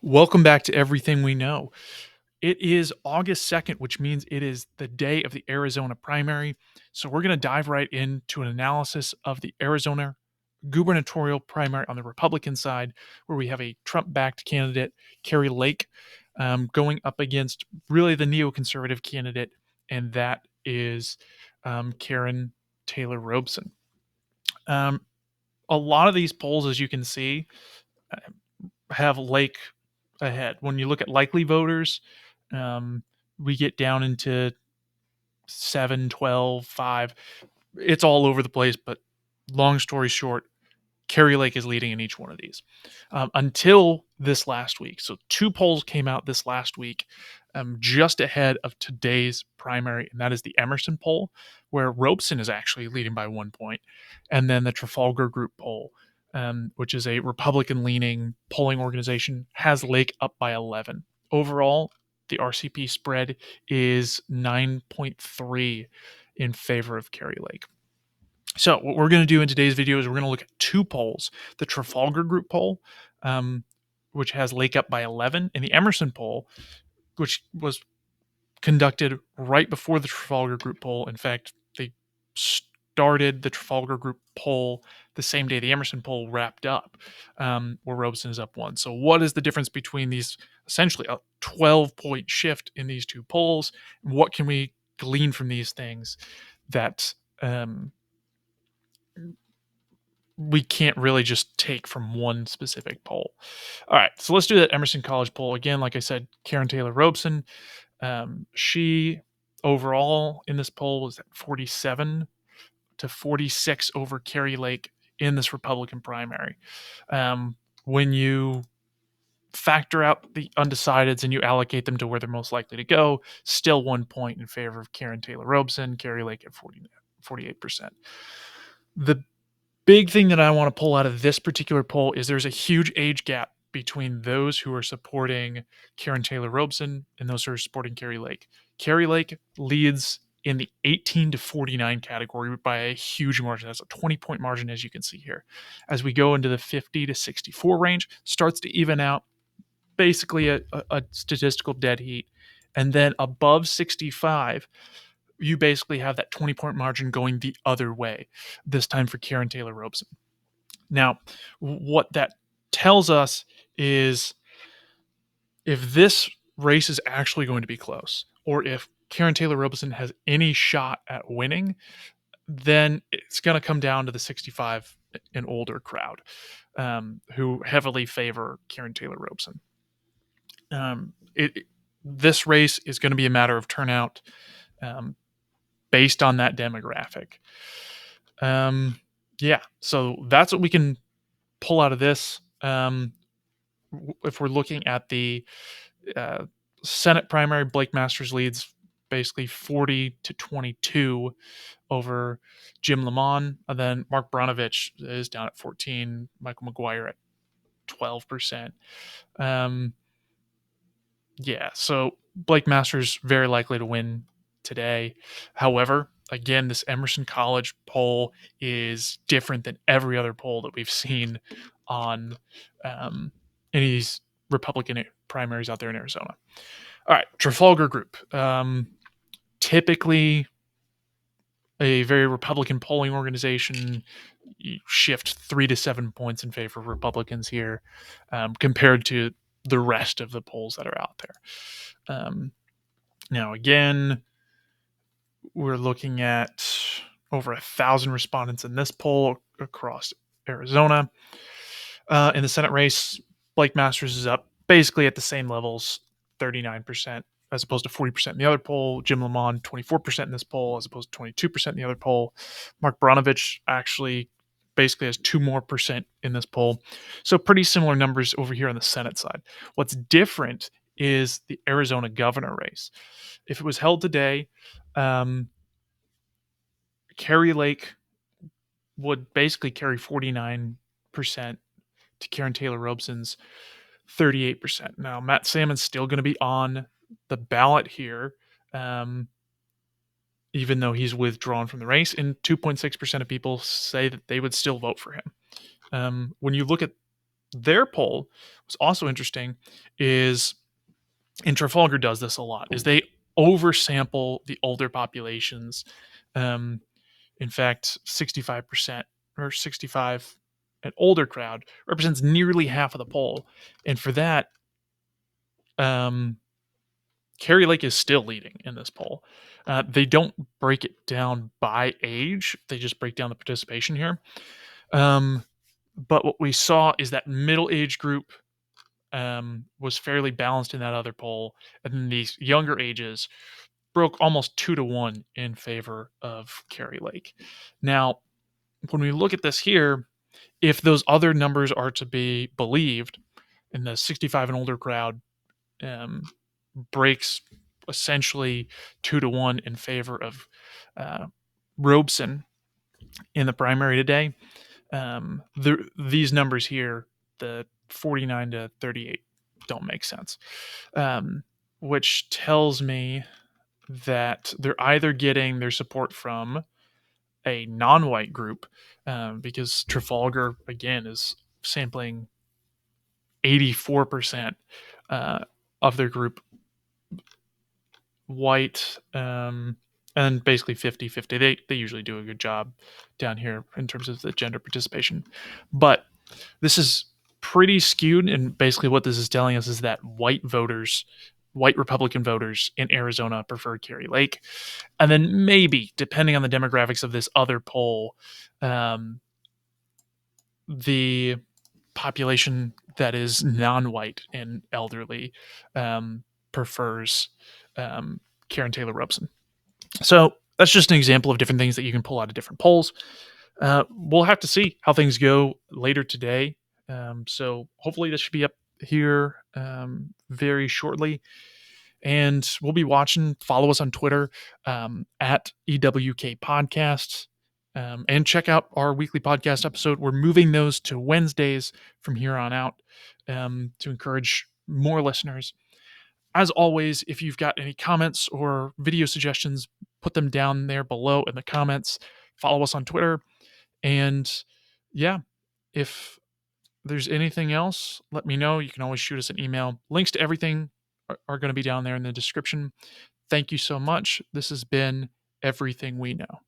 Welcome back to Everything We Know. It is August 2nd, which means it is the day of the Arizona primary. So we're going to dive right into an analysis of the Arizona gubernatorial primary on the Republican side, where we have a Trump backed candidate, Kari Lake, going up against really the neoconservative candidate, and that is Karen Taylor Robeson. Um, a lot of these polls, as you can see, uh, have Lake ahead. When you look at likely voters, um, we get down into 7, 12, 5. It's all over the place, but long story short, Kari Lake is leading in each one of these until this last week. So, two polls came out this last week, just ahead of today's primary, and that is the Emerson poll, where Robeson is actually leading by 1 point, and then the Trafalgar Group poll, which is a Republican leaning polling organization, has Lake up by 11. Overall, the RCP spread is 9.3 in favor of Kari Lake. So what we're going to do in today's video is we're going to look at two polls: the Trafalgar Group poll, um, which has Lake up by 11, and the Emerson poll, which was conducted right before the Trafalgar Group poll. In fact, they started the Trafalgar Group poll the same day the Emerson poll wrapped up, where Robeson is up one. So what is the difference between these? Essentially a 12-point shift in these two polls. What can we glean from these things that we can't really just take from one specific poll? All right, so let's do that Emerson College poll again. Like I said, Karen Taylor Robeson, she overall in this poll was at 47 to 46 over Kari Lake in this Republican primary. When you factor out the undecideds and you allocate them to where they're most likely to go, still 1 point in favor of Karen Taylor Robeson, Kari Lake at 48%. The big thing that I want to pull out of this particular poll is there's a huge age gap between those who are supporting Karen Taylor Robeson and those who are supporting Kari Lake. Kari Lake leads in the 18 to 49 category by a huge margin. That's a 20-point margin, as you can see here. As we go into the 50 to 64 range, starts to even out, basically a statistical dead heat. And then above 65, you basically have that 20-point margin going the other way, this time for Karen Taylor Robeson. Now, what that tells us is if this race is actually going to be close, or if Karen Taylor Robeson has any shot at winning, then it's going to come down to the 65 and older crowd, who heavily favor Karen Taylor Robeson. This race is going to be a matter of turnout, based on that demographic. Yeah, so that's what we can pull out of this. If we're looking at the Senate primary, Blake Masters leads basically 40 to 22 over Jim Lamont. And then Mark Bronovich is down at 14, Michael McGuire at 12%. Yeah, so Blake Masters very likely to win today. However, again, this Emerson College poll is different than every other poll that we've seen on any of these Republican primaries out there in Arizona. All right, Trafalgar Group. Typically a very Republican polling organization. You shift 3 to 7 points in favor of Republicans here, compared to the rest of the polls that are out there. Now, again, we're looking at over 1,000 respondents in this poll across Arizona. In the Senate race, Blake Masters is up basically at the same levels, 39%, as opposed to 40% in the other poll. Jim Lamont, 24% in this poll, as opposed to 22% in the other poll. Mark Bronovich actually basically has 2 more percent in this poll. So pretty similar numbers over here on the Senate side. What's different is the Arizona governor race. If it was held today, Kari Lake would basically carry 49% to Karen Taylor Robeson's 38%. Now, Matt Salmon's still going to be on the ballot here, even though he's withdrawn from the race, and 2.6% of people say that they would still vote for him. When you look at Their poll was also interesting, is and Trafalgar does this a lot, is they oversample the older populations. Um, in fact, 65% or 65, an older crowd represents nearly half of the poll. And for that, um, Kari Lake is still leading in this poll. They don't break it down by age, they just break down the participation here. But what we saw is that middle age group was fairly balanced in that other poll. And then these younger ages broke almost 2 to 1 in favor of Kari Lake. Now, when we look at this here, if those other numbers are to be believed, and the 65 and older crowd um, breaks essentially 2 to 1 in favor of uh, Robeson in the primary today, these numbers here, the 49 to 38, don't make sense. Which tells me that they're either getting their support from a non-white group, because Trafalgar again is sampling 84% of their group white, and basically 50-50. They usually do a good job down here in terms of the gender participation, but this is pretty skewed. And basically what this is telling us is that white Republican voters in Arizona prefer Kari Lake. And then maybe, depending on the demographics of this other poll, the population that is non-white and elderly prefers Karen Taylor Robson. So that's just an example of different things that you can pull out of different polls. We'll have to see how things go later today. So hopefully this should be up here very shortly. And we'll be watching. Follow us on Twitter at EWK Podcasts. And check out our weekly podcast episode. We're moving those to Wednesdays from here on out to encourage more listeners. As always, if you've got any comments or video suggestions, put them down there below in the comments. Follow us on Twitter. And yeah, if there's anything else, let me know. You can always shoot us an email. Links to everything are going to be down there in the description. Thank you so much. This has been Everything We Know.